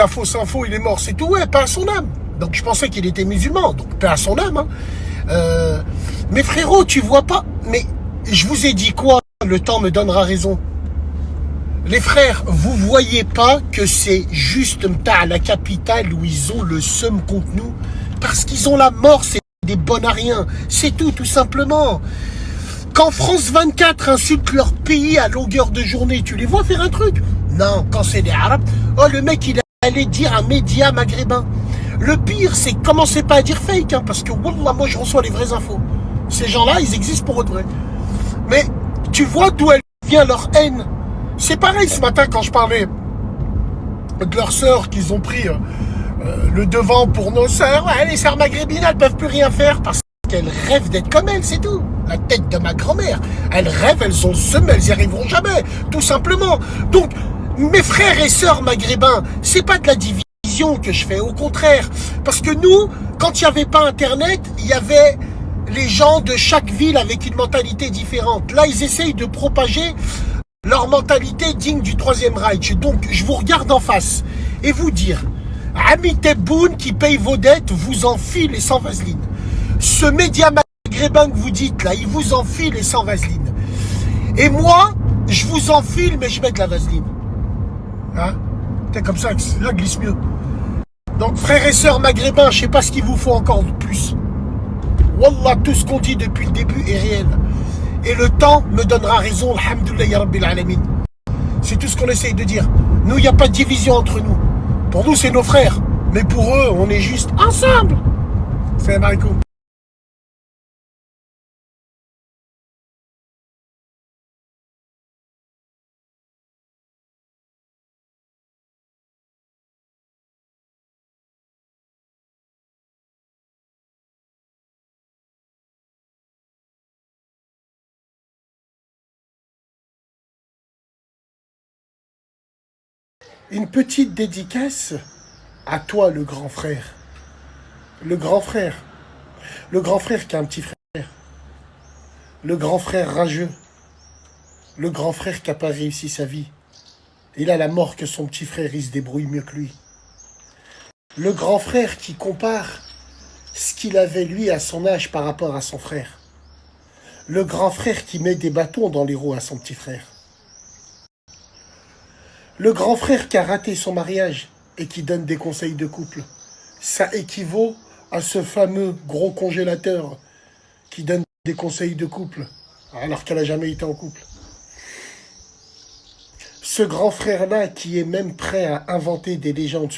la fausse info, il est mort, c'est tout, ouais, paix à son âme. Donc je pensais qu'il était musulman, donc paix à son âme. Hein. Mais frérot, tu vois pas, mais je vous ai dit quoi? Le temps me donnera raison. Les frères, vous voyez pas que c'est juste à la capitale où ils ont le seum contre nous? Parce qu'ils ont la mort, c'est des bons à rien. C'est tout simplement. Quand France 24 insulte leur pays à longueur de journée, tu les vois faire un truc? Non, quand c'est des Arabes, oh le mec il allait dire un média maghrébin. Le pire, c'est commencez pas à dire fake, hein, parce que wallah, moi je reçois les vraies infos. Ces gens-là, ils existent pour eux de vrai. Mais tu vois d'où elle vient leur haine. C'est pareil ce matin quand je parlais de leurs sœurs qu'ils ont pris le devant pour nos sœurs. Ouais, les sœurs maghrébines, elles peuvent plus rien faire parce qu'elles rêvent d'être comme elles, c'est tout. La tête de ma grand-mère. Elles rêvent, elles ont le seum, elles y arriveront jamais, tout simplement. Donc, mes frères et sœurs maghrébins, c'est pas de la division que je fais, au contraire. Parce que nous, quand il n'y avait pas Internet, il y avait les gens de chaque ville avec une mentalité différente. Là, ils essayent de propager leur mentalité digne du Troisième Reich. Donc, je vous regarde en face et vous dire, Ami Tebboune qui paye vos dettes vous enfile et sans vaseline. Ce média maghrébin que vous dites là, il vous enfile et sans vaseline. Et moi, je vous enfile mais je mets de la vaseline. Hein? C'est comme ça que ça glisse mieux. Donc, frères et sœurs maghrébins, je sais pas ce qu'il vous faut encore de plus. Wallah, tout ce qu'on dit depuis le début est réel. Et le temps me donnera raison, alhamdoulilah ya rabbil alamin. C'est tout ce qu'on essaye de dire. Nous, il n'y a pas de division entre nous. Pour nous, c'est nos frères. Mais pour eux, on est juste ensemble. Salam alaikum. Une petite dédicace à toi, le grand frère. Le grand frère. Le grand frère qui a un petit frère. Le grand frère rageux. Le grand frère qui n'a pas réussi sa vie. Il a la mort que son petit frère, il se débrouille mieux que lui. Le grand frère qui compare ce qu'il avait lui à son âge par rapport à son frère. Le grand frère qui met des bâtons dans les roues à son petit frère. Le grand frère qui a raté son mariage et qui donne des conseils de couple. Ça équivaut à ce fameux gros congélateur qui donne des conseils de couple alors qu'elle n'a jamais été en couple. Ce grand frère-là qui est même prêt à inventer des légendes